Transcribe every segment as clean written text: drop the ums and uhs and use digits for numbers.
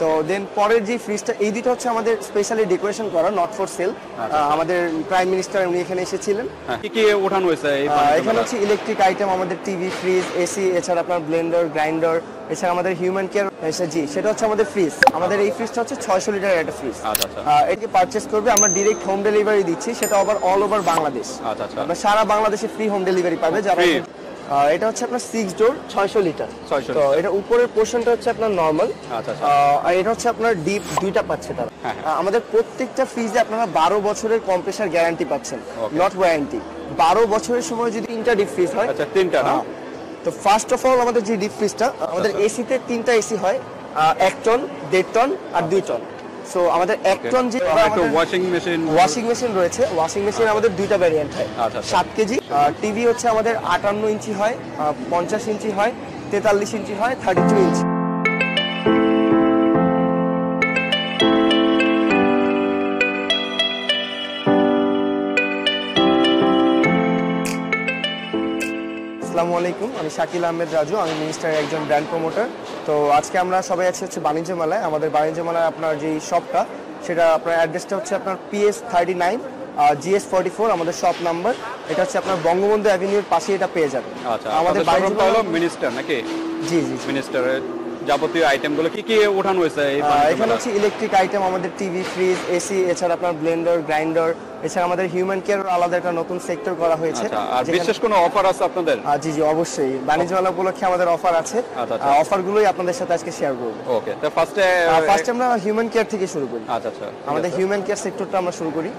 তো দেন পরের যে ফ্রিজটা, এই দুটো হচ্ছে আমাদের স্পেশালি ডেকোরেশন করা, নট ফর সেল। আমাদের প্রাইম মিনিস্টার উনি এখানে এসেছিলেন। কি কি ওঠানো হয়েছে এখানে হচ্ছে ইলেকট্রিক আইটেম, আমাদের টিভি, ফ্রিজ, এসি, এছাড়া আপনার ব্লেন্ডার, গ্রাইন্ডার, এছাড়া আমাদের হিউম্যান কেয়ার। জি, সেটা হচ্ছে আমাদের ফ্রিজ। আমাদের এই ফ্রিজটা হচ্ছে 600 লিটারের একটা ফ্রিজ। এটাকে পারচেস করবে, আমরা ডিরেক্ট হোম ডেলিভারি দিচ্ছি, সেটা আবার অল ওভার বাংলাদেশ। আপনার সারা বাংলাদেশে ফ্রি হোম ডেলিভারি পাবে। যারা এটা হচ্ছে আপনার 6 ডোর 600 লিটার। তো এটা উপরের পোর্শনটা হচ্ছে আপনার নরমাল, আর এটা হচ্ছে আপনার ডিপ, দুইটা পাচ্ছে তারা। আমাদের প্রত্যেকটা ফ্রিজে আপনারা 12 বছরের কম্প্রেসার গ্যারান্টি পাচ্ছেন, নট ওয়ারেন্টি। 12 বছরের সময় যদি 3টা ডিপ ফ্রিজ হয়, আচ্ছা 3টা না, তো ফার্স্ট অফ অল আমাদের যে ডিপ ফ্রিজটা, আমাদের এসিতে 3টা এসি হয়, 1 টন, 1.5 টন আর 2 টন। সো আমাদের 1 টন যে ওয়াশিং মেশিন রয়েছে, ওয়াশিং মেশিন আমাদের 2টা ভ্যারিয়েন্ট হয়, 7 কেজি। টিভি হচ্ছে আমাদের 58 ইঞ্চি হয়, 50 ইঞ্চি হয়, 43 ইঞ্চি হয়, 32 ইঞ্চি। আসসালামু আলাইকুম, আমি শাকিল আহমেদ রাজু, আমি মিনিস্টারের একজন ব্র্যান্ড প্রমোটার। তো আজকে আমরা সবাই আছি হচ্ছে বাণিজ্য মেলায়। আমাদের বাণিজ্য মেলায় আপনার যে শপটা, সেটা আপনার অ্যাড্রেসটা হচ্ছে আপনার PS 39 GS 44 আমাদের শপ নাম্বার। এটা হচ্ছে আপনার বঙ্গবন্ধু অ্যাভিনিউর পাশে এটা পেয়ে যাবেন। আমাদের শোরুমটা হলো মিনিস্টার নাকি? জি জি, মিনিস্টারের যাবতীয় আইটেমগুলো কি কি ওঠানো হয়েছে? এখানে হচ্ছে ইলেকট্রিক আইটেম, আমাদের টিভি, ফ্রিজ, এসি, এছাড়া আপনার ব্লেন্ডার, গ্রাইন্ডার, এছাড়া আমাদের হিউম্যান কেয়ার আলাদা একটা নতুন সেক্টর করা হয়েছে। আর বিশেষ কোনো অফার আছে আপনাদের? জি জি, অবশ্যই বাণিজ্য মেলা উপলক্ষে আমাদের অফার আছে। অফারগুলোই আপনাদের সাথে আজকে শেয়ার করব। ওকে, তো ফার্স্টে আমরা হিউম্যান কেয়ার থেকে শুরু করি। আচ্ছা, আমাদের হিউম্যান কেয়ার সেক্টরটা আমরা শুরু করি।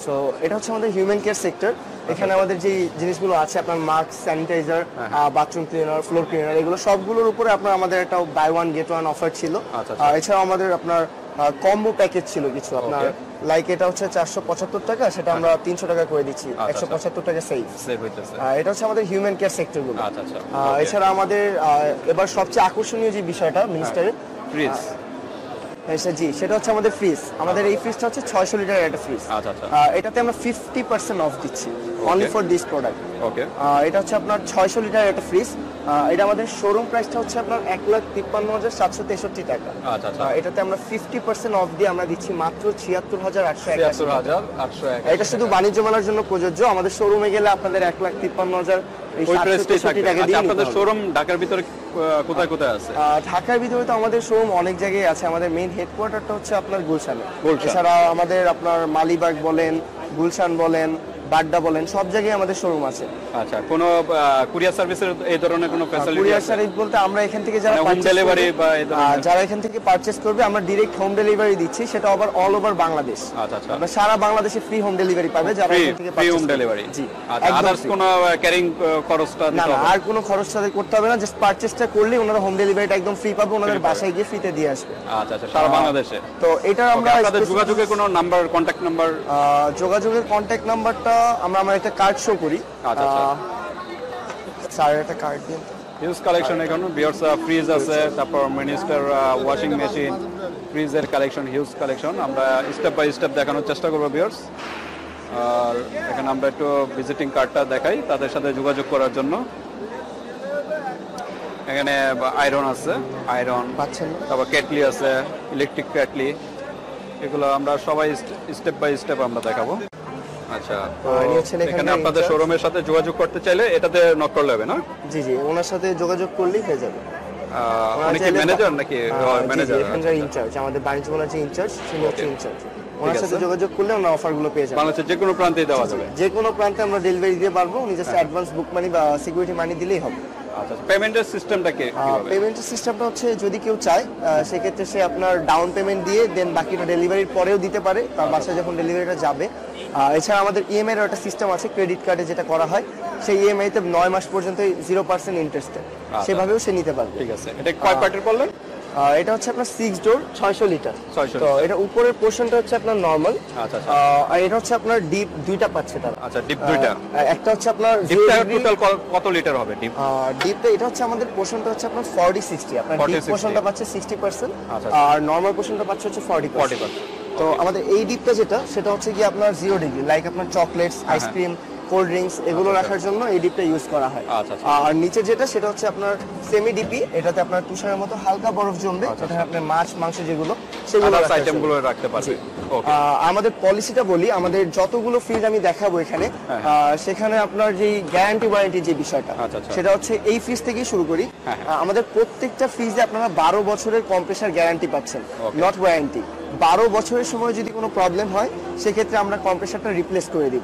সো এটা হচ্ছে আমাদের হিউম্যান কেয়ার সেক্টর। এখানে আমাদের যে জিনিসগুলো আছে, আপনার mask, sanitizer, bathroom cleaner, floor cleaner, এগুলো সবগুলোর উপরে আপনার আমাদের একটা buy one get one offer ছিল। এছাড়াও আমাদের আপনার কম্বো প্যাকেজ ছিল কিছু, আপনার লাইক এটা হচ্ছে 475 টাকা, সেটা আমরা 300 টাকা করে দিচ্ছি, 175 টাকা সেভ হইতেছে। এটা হচ্ছে আমাদের হিউম্যান কেয়ার সেক্টরগুলো। এছাড়া আমাদের এবার সবচেয়ে আকর্ষণীয় যে বিষয়টা মিনিস্টারের ফ্রিজ, জি, সেটা হচ্ছে আমাদের ফ্রিজ। আমাদের এই ফ্রিজটা হচ্ছে 600 লিটারের একটা ফ্রিজ। এটাতে আমরা 50% অফ দিচ্ছি অনলি ফর দিস প্রোডাক্ট। এটা হচ্ছে আপনার 600 লিটারের একটা ফ্রিজ। এটা আমাদের শোরুম প্রাইসটা হচ্ছে আপনার 1,53,763 টাকা। এটাতে আমরা 50% অফ দিয়ে আমরা দিচ্ছি মাত্র 76,881। এটা শুধু বাণিজ্য মেলার জন্য প্রযোজ্য। আমাদের শোরুমে গেলে আপনাদের 1,53,763 টাকা দিয়ে। আপনাদের শোরুম ঢাকার ভিতরে কোথায় কোথায় আছে? ঢাকার ভিতরে তো আমাদের শোরুম অনেক জায়গায় আছে। আমাদের মেইন হেডকোয়ার্টারটা হচ্ছে আপনার গুলশানে। এছাড়া আমাদের আপনার মালিবাগ বলেন, গুলশান বলেন, বাড্ডা বলেন, সব জায়গায় আমাদের শোরুম আছে। আচ্ছা, কোনো কুরিয়ার সার্ভিসের এই ধরনের কোনো ফ্যাসিলিটি? কুরিয়ার সার্ভিস বলতে আমরা এখান থেকে যারা হোম ডেলিভারি বা যারা এখান থেকে পারচেজ করবে, আমরা ডিরেক্ট হোম ডেলিভারি দিচ্ছি, সেটা আবার অল ওভার বাংলাদেশ। আপনারা সারা বাংলাদেশে ফ্রি হোম ডেলিভারি পাবে যারা এখান থেকে ফ্রি হোম ডেলিভারি। জি, আদার্স কোনো ক্যারিং খরচটা দিতে হবে না? আর কোনো খরচটা করতে হবে না, জাস্ট পারচেজটা করলেই ওনারা হোম ডেলিভারিটা একদম ফ্রি পাবে, ওনাদের বাসায় গিয়ে ফ্রিতে দিয়ে আসবে। আচ্ছা, সারা বাংলাদেশে। তো এটা আমরা আপনাদের যোগাযোগের কোনো নাম্বার, কন্টাক্ট নাম্বার? যোগাযোগের কন্টাক্ট নাম্বারটা আমার একটা কার্ড শো করি। স্যার একটা কার্ড দিন। হিউজ কালেকশন এখানে ভিউয়ার্স, ফ্রিজ আছে, তারপর মিনিস্টার ওয়াশিং মেশিন, ফ্রিজের কালেকশন, হিউজ কালেকশন। আমরা স্টেপ বাই স্টেপ দেখানোর চেষ্টা করব ভিউয়ার্স। আর এখানে আমরা একটু ভিজিটিং কার্ডটা দেখাই তাদের সাথে যোগাযোগ করার জন্য। এখানে আয়রন আছে, আয়রন পাচ্ছেন, তারপর কেটলি আছে, ইলেকট্রিক কেটলি, এগুলো আমরা সবাই স্টেপ বাই স্টেপ আমরা দেখাবো। আচ্ছা, এখানে আপনাদের শোরুমের সাথে যোগাযোগ করতে চাইলে এটাতে নক করলে হবে না? জি জি, ওনার সাথে যোগাযোগ করলেই হয়ে যাবে। উনি কি ম্যানেজার নাকি? ম্যানেজার, এখানকার ইনচার্জ, আমাদের বাণিজ্য মেলার যে ইনচার্জ, তিনি হচ্ছে ইনচার্জ। ওনার সাথে যোগাযোগ করলে আমরা অফারগুলো পেয়ে যাবেন। বাংলাদেশের যে কোনো প্রান্তে দেওয়া যাবে? যে কোনো প্রান্তে আমরা ডেলিভারি দিতে পারবো। উনি জাস্ট অ্যাডভান্স বুক মানি বা সিকিউরিটি মানি দিলেই হবে। আচ্ছা, পেমেন্টের সিস্টেমটা কি? পেমেন্টের সিস্টেমটা হচ্ছে, যদি কেউ চায় সেক্ষেত্রে সে আপনার ডাউন পেমেন্ট দিয়ে দেন বাকিটা ডেলিভারির পরেও দিতে পারে, তার বাসায় যখন ডেলিভারিটা যাবে। এছাড়া আমাদের ইএমআই এর একটা সিস্টেম আছে, ক্রেডিট কার্ডে যেটা করা হয়, সেই ইএমআই তে 9 মাস পর্যন্ত 0% ইন্টারেস্টে, সেভাবেও সে নিতে পারবে। ঠিক আছে, এটা কয় পার্টের বললেন? এটা হচ্ছে আপনার 6 ডোর 600 লিটার। তো এটা উপরের পোর্শনটা হচ্ছে আপনার নরমাল। আর এটা হচ্ছে আপনার ডিপ, দুইটা পাচ্ছে তারা। আচ্ছা, ডিপ দুইটা। একটা হচ্ছে আপনার ডিপটা টোটাল কত লিটার হবে? ডিপ ডিপটা এটা হচ্ছে আমাদের পোর্শনটা হচ্ছে আপনার 40-60। আপনার ডিপ পোর্শনটা পাচ্ছে 60%, আর নরমাল পোর্শনটা পাচ্ছে হচ্ছে 40%। তো আমাদের এই ডিপটা যেটা, সেটা হচ্ছে কি আপনার 0 ডিগ্রি, লাইক আপনার চকলেটস, আইসক্রিম, কোল্ড ড্রিঙ্কস এগুলো রাখার জন্য এই ডিপটা ইউজ করা হয়। আর নিচে যেটা সেটা হচ্ছে আপনার সেমি ডিপি, এটাতে আপনার তুষারের মতো হালকা বরফ জমবে, যেটা আপনার মাছ মাংস যেগুলো সেগুলো আইটেমগুলো রাখতে পারবে। আমাদের পলিসিটা বলি, আমাদের যতগুলো ফ্রিজ আমি দেখাবো এখানে সেখানে আপনার যে গ্যারান্টি ওয়ারেন্টি যে বিষয়টা সেটা হচ্ছে এই ফ্রিজ থেকেই শুরু করি। আমাদের প্রত্যেকটা ফ্রিজে আপনারা 12 বছরের কম্প্রেসার গ্যারান্টি পাচ্ছেন, নট ওয়ারেন্টি। 12 বছরের সময় যদি কোনো প্রবলেম হয় সেক্ষেত্রে আমরা কম্প্রেসারটা রিপ্লেস করে দিব।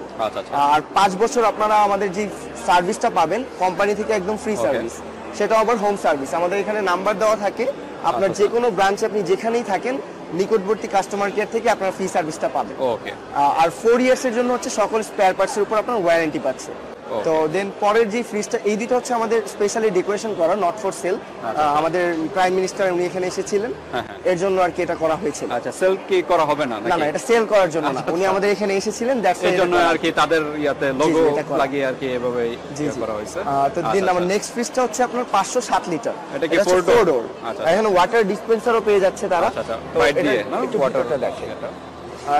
আর 5 বছর আপনারা আমাদের যে সার্ভিসটা পাবেন কোম্পানি থেকে একদম ফ্রি সার্ভিস, সেটা আবার হোম সার্ভিস। আমাদের এখানে নাম্বার দেওয়া থাকে, আপনার যে কোনো ব্রাঞ্চে আপনি যেখানেই থাকেন নিকটবর্তী কাস্টমার কেয়ার থেকে আপনার ফ্রি সার্ভিসটা পাবেন। আর 4 ইয়ার্স এর জন্য হচ্ছে সকল স্পেয়ার পার্টসের উপর আপনার ওয়ারেন্টি পাচ্ছে। তো দেন পরের যে ফ্রিজটা, এই দুটো হচ্ছে আমাদের স্পেশালি ডেকোরেশন করা, নট ফর সেল। আমাদের প্রাইম মিনিস্টার উনি এখানে এসেছিলেন, এর জন্য আর কি এটা করা হয়েছিল। আচ্ছা, সেল কি করা হবে না? না, এটা সেল করার জন্য না, উনি আমাদের এখানে এসেছিলেন, দ্যাটস এর জন্য আর কি তাদের ইয়াতে লোগো লাগিয়ে আর কি এভাবে করা হয়েছে। তো দেন আমার নেক্সট ফ্রিজটা হচ্ছে আপনার 507 লিটার, এটা কি 4 ডোর। এখানে ওয়াটার ডিসপেন্সারও পেয়ে যাচ্ছে তারা। বাইট দিয়ে না ওয়াটারটা দেখেন,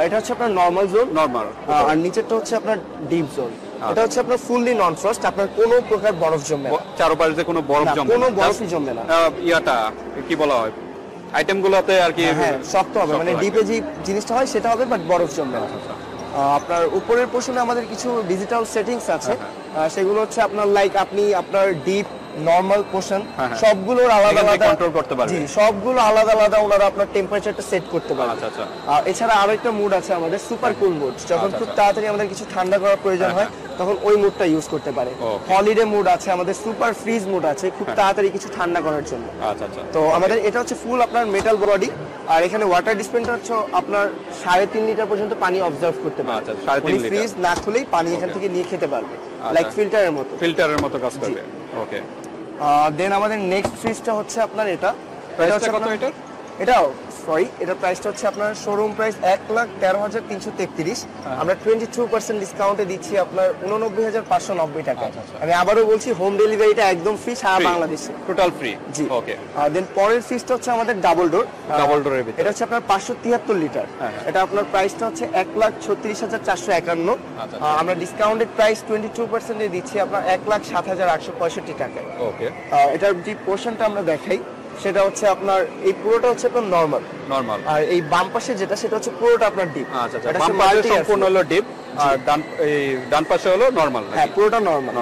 এটা হচ্ছে আপনার নরমাল জোন, আর নিচেরটা হচ্ছে আপনার ডিপ জোন। এটা হচ্ছে আপনার ফুললি নন ফ্রস্ট, আপনার কোনো প্রকার বরফ জমবে না, চারপাশে কোনো বরফ জমবে না, কোনো বরফই জমবে না। ইয়াটা কি বলা হয়, আইটেমগুলোতে আর কি শক্ত হবে, মানে ডিপে যে জিনিসটা হয় সেটা হবে, বাট বরফ জমবে না। আপনার উপরের পোর্শনে আমাদের কিছু ডিজিটাল সেটিংস আছে, সেগুলো হচ্ছে আপনার লাইক আপনি আপনার ডিপ নরমাল পোর্শন সবগুলোর আলাদা আলাদা কন্ট্রোল করতে পারবেন। জি, সবগুলো আলাদা আলাদা ওনারা আপনার টেম্পারেচারটা সেট করতে পারবেন। এছাড়া আরো একটা মুড আছে আমাদের, সুপার কুল মুড। যখন খুব তাড়াতাড়ি আমাদের কিছু ঠান্ডা করার প্রয়োজন হয় তখন ওই মুডটা ইউজ করতে পারে। হলিডে মুড আছে আমাদের, সুপার ফ্রিজ মুড আছে খুব তাড়াতাড়ি কিছু ঠান্ডা করার জন্য। তো আমাদের এটা হচ্ছে ফুল আপনার মেটাল বডি, আর এখানে ওয়াটার ডিসপেন্সার হচ্ছে আপনার 3.5 লিটার পর্যন্ত পানি অবজার্ভ করতে পারে। ফ্রিজ না খুলেই পানি এখান থেকে নিয়ে খেতে পারবে, লাইক ফিল্টারের মতো কাজ করবে। ওকে, দেন আমাদের নেক্সট ফ্রিজটা হচ্ছে আপনার এটা হচ্ছে কত এটাও সরি এটার প্রাইসটা হচ্ছে আপনার শোরুম প্রাইস 1,13,333, আমরা 22% ডিসকাউন্টে দিচ্ছি আপনার 89,590 টাকা। আমি আবারও বলছি হোম ডেলিভারিটা একদম ফ্রি সারা বাংলাদেশে, টোটাল ফ্রি। জি, ওকে। দেন পরের ফ্রিজটা হচ্ছে আমাদের ডাবল ডোরের ভিতরে, এটা হচ্ছে আপনার 573 লিটার। এটা আপনার প্রাইসটা হচ্ছে 1,36,451, আমরা ডিসকাউন্টেড প্রাইস 22% এ দিচ্ছি আপনার 1,07,865 টাকায়। ওকে, এটার যে পোর্শনটা আমরা দেখাই সেটা হচ্ছে আপনার এই পুরোটা হচ্ছে আপনার নরমাল, আর এই বাম পাশে যেটা সেটা হচ্ছে পুরোটা আপনার ডিপ। এটা বাম পাশে সম্পূর্ণ হলো ডিপ, আর ডান পাশে হলো নরমাল। হ্যাঁ, পুরোটা নরমাল।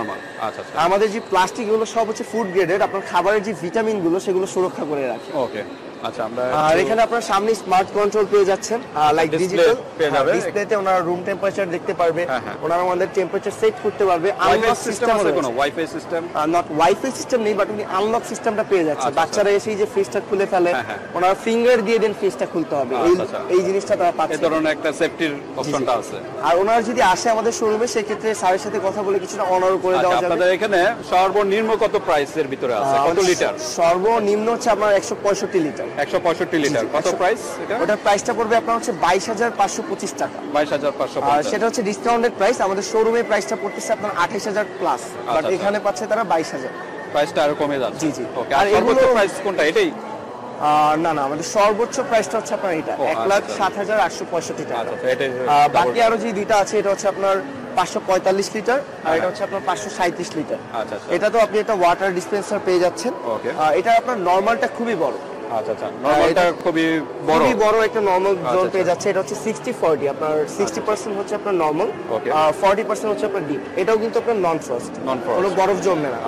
আমাদের যে প্লাস্টিক গুলো সব হচ্ছে ফুড গ্রেডেড, আপনার খাবারের যে ভিটামিন গুলো সেগুলো সুরক্ষা করে রাখে। ওকে, আচ্ছা। আমরা আর এখানে আপনার সামনে স্মার্ট কন্ট্রোল পেয়ে যাচ্ছেন, লাইক ডিজিটাল ডিসপ্লেতে ওনারা রুম টেম্পারেচার দেখতে পারবে, ওনারা আমাদের টেম্পারেচার সেট করতে পারবে। আনলক সিস্টেম আছে, কোনো wifi system not wifi system নেই, বাট উনি আনলক সিস্টেমটা পেয়ে যাচ্ছে। বাচ্চারা এসে যে ফ্রিজটা খুলে ফেলে, ওনারা ফিঙ্গার দিয়ে দেন ফ্রিজটা খুলতে হবে, এই জিনিসটা তারা পাচ্ছে। এই ধরনের একটা সেফটির অপশনটা আছে। আর ওনারা যদি আসে আমাদের শোরুমে সেক্ষেত্রে স্যারের সাথে কথা বলে কিছুটা অনার করে দেওয়া যাবে। আপনাদের এখানে সর্বনিম্ন কত প্রাইসের ভিতরে আছে, কত লিটার? সর্বনিম্ন হচ্ছে আপনার 165 লিটার। 165 লিটার কত প্রাইস? ওটার প্রাইসটা পড়বে আপনার হচ্ছে 22,525 টাকা। 22,525, আর সেটা হচ্ছে ডিসকাউন্টেড প্রাইস। আমাদের শোরুমে প্রাইসটা পড়তেছে আপনার 28,000 প্লাস, বাট এখানে পাচ্ছে তারা 22,000। প্রাইসটা আরো কমে যাচ্ছে। জি জি। ওকে, আর সর্বোচ্চ প্রাইস কোনটা? এটাই না, আমাদের সর্বোচ্চ প্রাইসটা হচ্ছে আপনার এটা 1,07,865 টাকা। বাকি আরো যে দুইটা আছে এটা হচ্ছে আপনার 545 লিটার, আর এটা হচ্ছে আপনার 537 লিটার। এটা তো আপনি একটা ওয়াটার ডিসপেন্সার পেয়ে যাচ্ছেন। এটা আপনার নরমালটা খুবই বড়। নরমালটা খুবই বড় একটা নরমাল জোন পেয়ে যাচ্ছে। এটা হচ্ছে 60-40, আপনার 60% হচ্ছে আপনার নরমাল, 40% হচ্ছে আপনার ডিপ। এটাও কিন্তু আপনার নন ফ্রস্ট, কোনো বরফ জমবে না,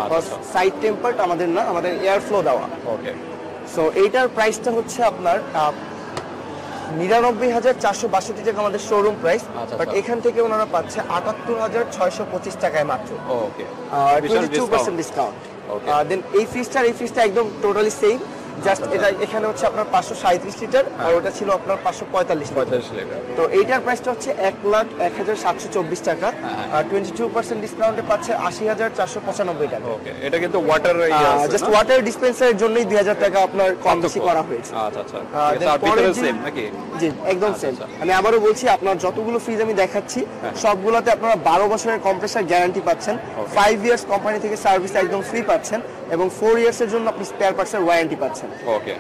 সাইড টেম্পারড আমাদের না, আমাদের এয়ার ফ্লো দেওয়া। ওকে, সো এইটার প্রাইসটা হচ্ছে আপনার 99,462 টাকা আমাদের শোরুম প্রাইস, বাট এখান থেকে ওনারা পাচ্ছে 78,625 টাকায় মাত্র। ওকে, 22% ডিসকাউন্ট। দেন এই ফ্রিজটা একদম টোটালি সেম, জাস্ট এটা এখানে হচ্ছে আপনার 537 লিটার, আর ওটা ছিল আপনার 545 লিটার। তো এইটার প্রাইসটা হচ্ছে 1,01,724 টাকা, আর 22% ডিসকাউন্টে পাচ্ছে 80,495 টাকা। ওকে, এটা কিন্তু ওয়াটার জাস্ট ওয়াটার ডিসপেন্সারের জন্যই 2,000 টাকা আপনার কম বেশি করা হয়েছে। আচ্ছা, তার ভিতরে সেম নাকি? জি, একদম সেম। আমি আবারও বলছি, আপনার যতগুলো ফ্রিজ আমি দেখাচ্ছি সবগুলোতে আপনারা 12 বছরের কম্প্রেসার গ্যারান্টি পাচ্ছেন, 5 ইয়ার্স কোম্পানি থেকে সার্ভিস একদম ফ্রি পাচ্ছেন, এবং 4 ইয়ার্স এর জন্য আপনি স্পেয়ার পার্টসের ওয়ারেন্টি পাচ্ছেন। ওকে,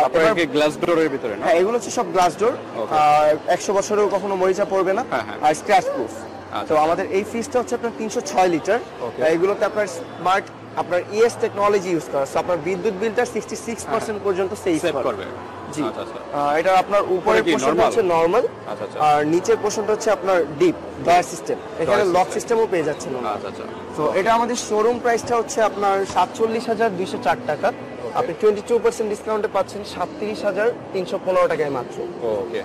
আপনারা কি গ্লাস ডোরের ভিতরে না? হ্যাঁ, এগুলো হচ্ছে সব গ্লাস ডোর, 100 বছরেও কখনো মরিচা পড়বে না, আর স্ক্র্যাচ প্রুফ। তো আমাদের এই ফ্রিজটা হচ্ছে আপনার 306 লিটার। এগুলোতে আপনার স্মার্ট আপনার ইএস টেকনোলজি ইউজ করা, সো আপনার বিদ্যুৎ বিলটা 66% পর্যন্ত সেভ করবে। জি, এটা আপনার উপরের পোর্শনটা হচ্ছে নরমাল, আর নিচের পোর্শনটা হচ্ছে আপনার ডিপ ডয়ার সিস্টেম। এখানে লক সিস্টেমও পেয়ে যাচ্ছেন। তো এটা আমাদের শোরুম প্রাইসটা হচ্ছে আপনার 47,204 টাকা। আপনি 22% ডিসকাউন্টে পাচ্ছেন 37,315 টাকায় মাত্র। ওকে,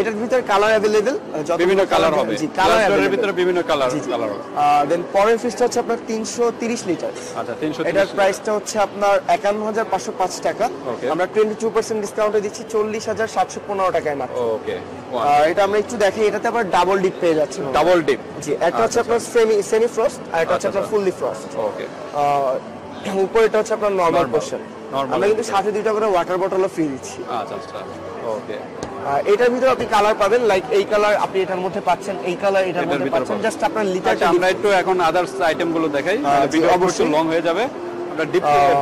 এটার ভিতরে কালার अवेलेबल, বিভিন্ন কালার হবে। জি, কালারের ভিতরে বিভিন্ন কালার হবে। দেন পরের ফ্রিজটা হচ্ছে আপনার 330 লিটার। আচ্ছা, 330। এটার প্রাইসটা হচ্ছে আপনার 51,505 টাকা। আমরা 22% ডিসকাউন্টে দিচ্ছি 40,715 টাকায় মাত্র। ওকে, এটা আমরা একটু দেখি, এটাতে আবার ডাবল ডিপ পেয়ে যাচ্ছে। ডাবল ডিপ, জি, একটা হচ্ছে আপনার সেমি ফ্রস্ট, আর এটা হচ্ছে আপনার ফুললি ফ্রস্ট। ওকে, উপরেটা হচ্ছে আপনার নরমাল পোর্শন। আমরা কিন্তু সাথে 2টা করে ওয়াটার বটলও ফ্রি দিচ্ছি। আচ্ছা আচ্ছা, ওকে। এটার ভিতরে আপনি কালার পাবেন, লাইক এই কালার আপনি এটার মধ্যে পাচ্ছেন, এই কালার এটার মধ্যে পাচ্ছেন। জাস্ট আপনার লিটারটা আমরা একটু এখন আদার্স আইটেম গুলো দেখাই, ভিডিও অবশ্যই লং হয়ে যাবে। আমরা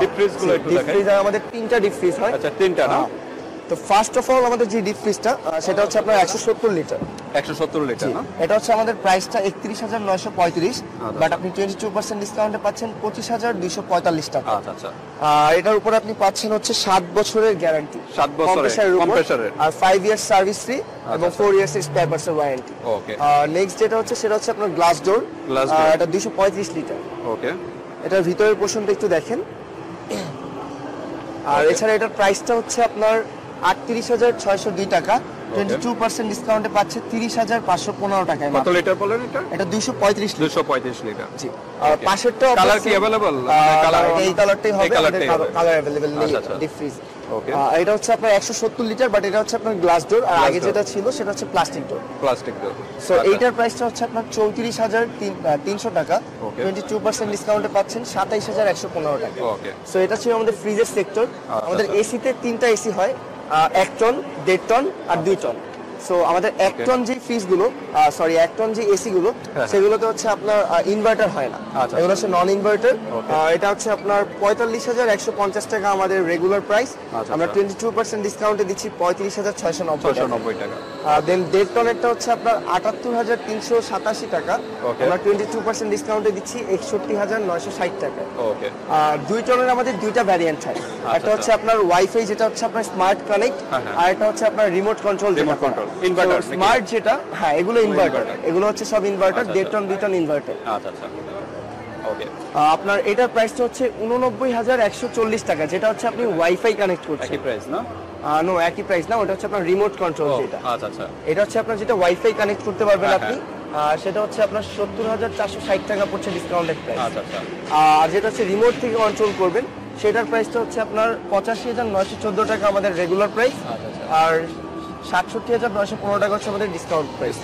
ডিপ ফ্রিজ গুলো একটু দেখাই। ডিপ ফ্রিজ আমাদের 3টা ডিপ ফ্রিজ হয়। আচ্ছা, 3টা না? তো ফার্স্ট অফ অল আমাদের যে ডিপ ফ্রিজটা সেটা হচ্ছে আপনার 170 লিটার। 170 লিটার না? এটা হচ্ছে আমাদের প্রাইসটা 31,935, বাট আপনি 22% ডিসকাউন্টে পাচ্ছেন 25,245 টাকা। আচ্ছা আচ্ছা। এটার উপর আপনি পাচ্ছেন হচ্ছে 7 বছরের গ্যারান্টি, 7 বছরের কম্প্রেসারের, আর 5 ইয়ার্স সার্ভিস ফ্রি এবং 4 ইয়ার্স স্পেয়ার পার্টসের ওয়ারেন্টি। ওকে। নেক্সট যেটা হচ্ছে সেটা হচ্ছে আপনার গ্লাস ডোর। এটা 235 লিটার। ওকে। এটার ভিতরের পোর্শনটা একটু দেখেন। আর এছাড়া এটার প্রাইসটা হচ্ছে আপনার 38,602 টাকা। 22% ডিসকাউন্টে পাচ্ছে 30,515 টাকায়। কত লিটার বলেন এটা? এটা 235 লিটার। জি। আর পাশেরটা কালার কি अवेलेबल? কালার এই কালারটাই হবে, কালার अवेलेबल নেই ডিপ ফ্রিজ। ওকে। এটা হচ্ছে আপনার 170 লিটার, বাট এটা হচ্ছে আপনার গ্লাস ডোর, আর আগে যেটা ছিল সেটা হচ্ছে প্লাস্টিক ডোর। প্লাস্টিক ডোর। সো এইটার প্রাইসটা হচ্ছে আপনার 34,300 টাকা। 22% ডিসকাউন্টে পাচ্ছেন 27,115 টাকা। ওকে। সো এটা ছিল আমাদের ফ্রিজের সেক্টর। আমাদের এসিতে 3টা এসি হয়, 1 টন, 1.5 টন আর 2 টন। সো আমাদের 1 টন যে ফ্রিজগুলো, 1 টন যে এসি গুলো, সেগুলোতে হচ্ছে আপনার ইনভার্টার হয় না, এগুলো হচ্ছে নন ইনভার্টার। এটা হচ্ছে আপনার 45,150 টাকা আমাদের রেগুলার প্রাইস। আমরা 22% ডিসকাউন্টে দিচ্ছি 35,690 টাকা। দেন 1.5 টনেরটা হচ্ছে আপনার 78,387 টাকা। আমরা 22% ডিসকাউন্টে দিচ্ছি 61,960 টাকা। ওকে। আর 2 টনের আমাদের 2টা ভ্যারিয়েন্ট হয়, একটা হচ্ছে আপনার ওয়াইফাই, যেটা হচ্ছে আপনার স্মার্ট কানেক্ট, আর এটা হচ্ছে আপনার রিমোট কন্ট্রোল। ইনভার্টার স্মার্ট যেটা, হ্যাঁ এগুলো ইনভার্টার, এগুলো হচ্ছে সব ইনভার্টার। 1.5 ton 2 ton inverter. আচ্ছা আচ্ছা, ওকে। আপনার এটার প্রাইসটা হচ্ছে 89,140 টাকা, যেটা হচ্ছে আপনি ওয়াইফাই কানেক্ট করছেন। একই প্রাইস না? নো, একই প্রাইস না, ওটা হচ্ছে আপনার রিমোট কন্ট্রোল যেটা। আচ্ছা আচ্ছা। এটা হচ্ছে আপনার যেটা ওয়াইফাই কানেক্ট করতে পারবেন আপনি, সেটা হচ্ছে আপনার 70,460 টাকা পড়ছে ডিসকাউন্টেড প্রাইস। আচ্ছা আচ্ছা। আর যেটা হচ্ছে রিমোট থেকে কন্ট্রোল করবেন, সেটার প্রাইসটা হচ্ছে আপনার 85,914 টাকা আমাদের রেগুলার প্রাইস, আর 67,915 টাকা হচ্ছে আমাদের ডিসকাউন্ট প্রাইস।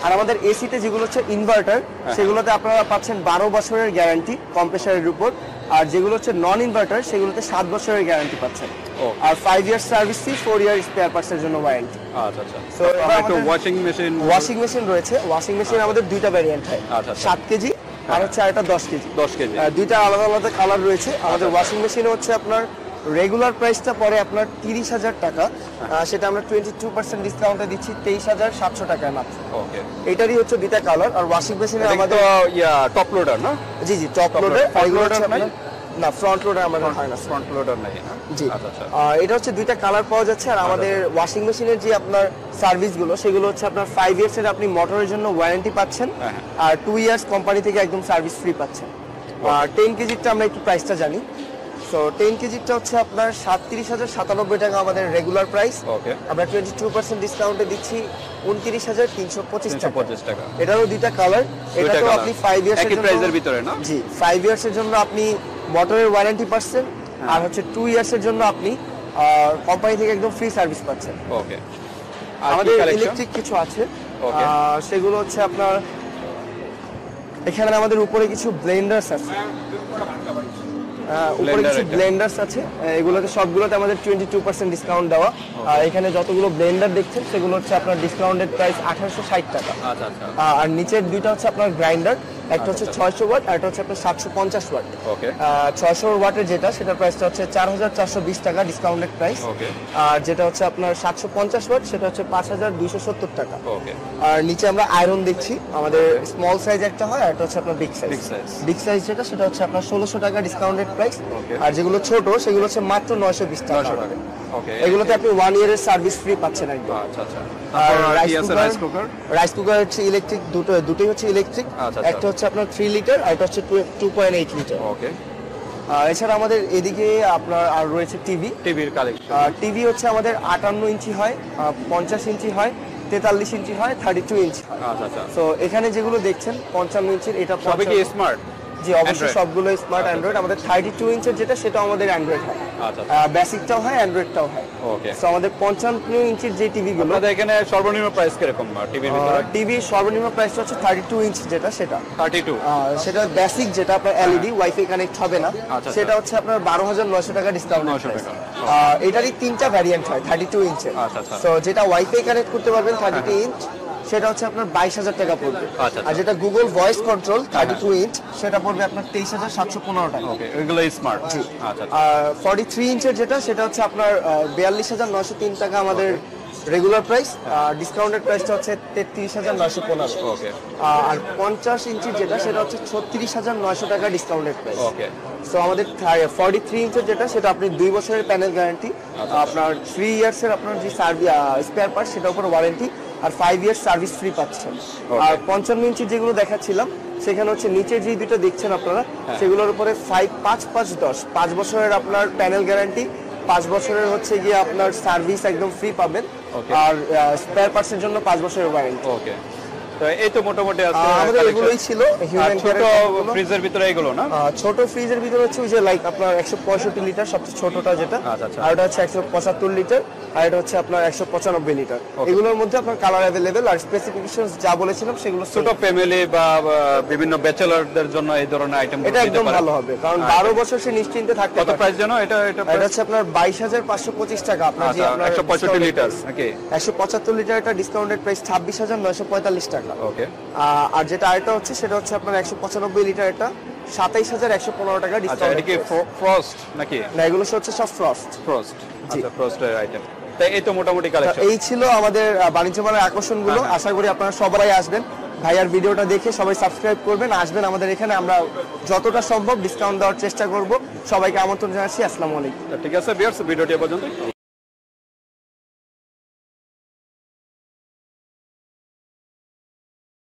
আর আমাদের এসিতে যেগুলো হচ্ছে ইনভার্টার, সেগুলোতে আপনারা পাচ্ছেন 12 বছরের গ্যারান্টি কম্প্রেসারের উপর, আর যেগুলো হচ্ছে নন ইনভার্টার সেগুলোতে 7 বছরের গ্যারান্টি পাচ্ছেন, আর 5 ইয়ার্স সার্ভিস ফি, 4 ইয়ার স্পেয়ার পার্টসের জন্য ওয়ারেন্টি। আচ্ছা আচ্ছা। সো একটা ওয়াশিং মেশিন রয়েছে। ওয়াশিং মেশিন আমাদের 2টা ভ্যারিয়েন্ট হয়, 7 কেজি আর হচ্ছে আরেকটা 10 কেজি। 10 কেজি, 2টা আলাদা আলাদা কালার রয়েছে। আমাদের ওয়াশিং মেশিনে হচ্ছে আপনার রেগুলার প্রাইসটা পরে আপনার 30,000 টাকা, সেটা আমরা 22% ডিসকাউন্টে দিচ্ছি 23,700 টাকায় মাত্র। ওকে। এটারই হচ্ছে 2টা কালার। আর ওয়াশিং মেশিনে আমাদের টপ লোডার না? জি জি, টপ লোডার। না, ফ্রন্ট লোডার আমাদের হয় না, ফ্রন্ট লোডার নাই না? জি। এটা হচ্ছে 2টা কালার পাওয়া যাচ্ছে। আর আমাদের ওয়াশিং মেশিনের যে আপনার সার্ভিসগুলো, সেগুলো হচ্ছে আপনার 5 ইয়ার্সের আপনি মোটরের জন্য ওয়ারেন্টি পাচ্ছেন, আর 2 ইয়ার্স কোম্পানি থেকে একদম সার্ভিস ফ্রি পাচ্ছেন। আর 10 কেজিটা আমরা একটু প্রাইসটা জানি। সো 10 কেজিটা হচ্ছে আপনার 37,097 টাকা আমাদের রেগুলার প্রাইস। ওকে। আমরা 22% ডিসকাউন্টে দিচ্ছি 29,325 টাকা। এটারও 2টা কালার। এটা তো আপনি 5 ইয়ার্স একই প্রাইসের ভিতরে না? জি, 5 ইয়ার্সের জন্য আপনি মোটরের ওয়ারেন্টি পাচ্ছেন, আর হচ্ছে 2 ইয়ার্সের জন্য আপনি কোম্পানি থেকে একদম ফ্রি সার্ভিস পাচ্ছেন। ওকে। আমাদের ইলেকট্রিক কিছু আছে, সেগুলো হচ্ছে আপনার এখানে আমাদের উপরে কিছু ব্লেন্ডার্স আছে, এগুলোতে সবগুলোতে আমাদের 22% ডিসকাউন্ট দেওয়া। আর এখানে যতগুলো ব্লেন্ডার দেখছেন সেগুলো হচ্ছে আপনার ডিসকাউন্টেড প্রাইস 1860 টাকা। আর নিচের 2টা হচ্ছে আপনার গ্রাইন্ডার, একটা হচ্ছে 600 ওয়াট আর একটা হচ্ছে আপনার 750 ওয়াট। ওকে। 600 ওয়াটের যেটা সেটার প্রাইসটা হচ্ছে 4420 টাকা ডিসকাউন্টেড প্রাইস। ওকে। আর যেটা হচ্ছে আপনার 750 ওয়াট সেটা হচ্ছে 5270 টাকা। ওকে। আর নিচে আমরা আয়রন দেখছি, আমাদের স্মল সাইজ একটা হয় আর একটা হচ্ছে আপনার বিগ সাইজ। বিগ সাইজ যেটা সেটা হচ্ছে আপনার 1600 টাকা ডিসকাউন্টেড প্রাইস। আর যেগুলো ছোট সেগুলো হচ্ছে মাত্র 920 টাকা। ওকে। এগুলোতে আপনি 1 ইয়ারের সার্ভিস ফ্রি পাচ্ছেন একদম। আচ্ছা আচ্ছা। আর রাইস কুকার হচ্ছে ইলেকট্রিক, দুটোই হচ্ছে ইলেকট্রিক। একটা হচ্ছে আপনার 3 লিটার আর একটা হচ্ছে 2.8 লিটার। ওকে। এছাড়া আমাদের এদিকে আপনার আর রয়েছে টিভির কালেকশন। টিভি হচ্ছে আমাদের 58 ইঞ্চি হয়, 50 ইঞ্চি হয়, 43 ইঞ্চি হয়, 32 ইঞ্চি হয়। আচ্ছা আচ্ছা। তো এখানে যেগুলো দেখছেন 55 ইঞ্চির, এটা সবই কি স্মার্ট? জি অবশ্যই সবগুলো স্মার্ট অ্যান্ড্রয়েড। আমাদের 32 ইঞ্চের যেটা সেটা আমাদের অ্যান্ড্রয়েড হয়। আচ্ছা। বেসিকটাও হয় অ্যান্ড্রয়েডটাও হয়। ওকে। তো আমাদের 55 ইঞ্চির যে টিভিগুলো, আমাদের এখানে সর্বনিম্ন প্রাইস কিরকম টিভির ভিতরে? টিভি সর্বনিম্ন প্রাইসটা হচ্ছে 32 ইঞ্চি যেটা সেটা 32। সেটা বেসিক যেটা আপনার এলইডি ওয়াইফাই কানেক্ট হবে না, সেটা হচ্ছে আপনার 12900 টাকা ডিসকাউন্ট। 900 টাকা। এটারই 3টা ভ্যারিয়েন্ট হয় 32 ইঞ্চের। আচ্ছা আচ্ছা। তো যেটা ওয়াইফাই কানেক্ট করতে পারবেন 32 ইঞ্চ সেটা হচ্ছে আপনার 22000 টাকা পড়বে। আর যেটা গুগল ভয়েস কন্ট্রোল 32 ইঞ্চ সেটা পড়বে আপনার 23715 টাকা। ওকে, এগুলো স্মার্ট। জি। আচ্ছা। আর 43 ইঞ্চের যেটা সেটা হচ্ছে আপনার 42903 টাকা আমাদের রেগুলার প্রাইস। ডিসকাউন্টেড প্রাইসটা হচ্ছে 33915। ওকে। আর 50 ইঞ্চির যেটা সেটা হচ্ছে 36900 টাকা ডিসকাউন্টেড প্রাইস। ওকে। সো আমাদের 43 ইঞ্চের যেটা সেটা আপনি 2 বছরের প্যানেল গ্যারান্টি, আপনার 3 ইয়ার্সের আপনার যে স্পেয়ার পার্ট সেটার উপর ওয়ারেন্টি, আর 5 ইয়ার্স সার্ভিস ফ্রি পাচ্ছেন। আর 55 ইঞ্চি যেগুলো দেখাচ্ছিলাম সেখানে হচ্ছে নিচে যে দুটো দেখছেন আপনারা সেগুলোর উপরে 5 বছরের আপনার প্যানেল গ্যারান্টি, 5 বছরের হচ্ছে গিয়ে আপনার সার্ভিস একদম ফ্রি পাবেন। আর স্পেয়ার পার্টসের জন্য 5 বছরের ওয়ারেন্টি। ওকে। তো এই তো মোটামুটি আছে আমাদের এগুলোই ছিল হিউম্যান ছোট ফ্রিজের ভিতরে এগুলো না? ছোট ফ্রিজের ভিতরে হচ্ছে যে লাইক আপনার 165 লিটার সবচেয়ে ছোটটা যেটা, আর এটা হচ্ছে 175 লিটার, আর এটা হচ্ছে আপনার 195 লিটার। এগুলোর মধ্যে আপনার কালার अवेलेबल আর স্পেসিফিকেশনস যা বলেছিলাম সেগুলো ছোট ফ্যামিলি বা বিভিন্ন ব্যাচেলরদের জন্য এই ধরনের আইটেম এটা একদম ভালো হবে, কারণ 12 বছর সে নিশ্চিন্তে থাকতে পারে। কত প্রাইস জানো এটা? এটা হচ্ছে আপনার 22525 টাকা। আপনার যে আপনার 165 লিটার। ওকে। 175 লিটার এটা ডিসকাউন্টেড প্রাইস 26945 টাকা। ওকে। আর যেটা আরেকটা হচ্ছে সেটা হচ্ছে আপনার 195 লিটার, এটা 27115 টাকা ডিসকাউন্ট। এটা কি ফ্রস্ট নাকি? না, এগুলো হচ্ছে সব ফ্রস্ট। আচ্ছা, ফ্রস্টের আইটেম। তাই এই তো মোটামুটি কালেকশন। এই ছিল আমাদের বাণিজ্য মেলার আকর্ষণগুলো। আশা করি আপনারা সবাই আসবেন, ভাইয়ার ভিডিওটা দেখে সবাই সাবস্ক্রাইব করবেন, আসবেন আমাদের এখানে। আমরা যতটা সম্ভব ডিসকাউন্ট দেওয়ার চেষ্টা করব। সবাইকে আমন্ত্রণ জানাচ্ছি। আসসালামু আলাইকুম। ঠিক আছে ভিউয়ার্স, ভিডিওটি পর্যন্ত।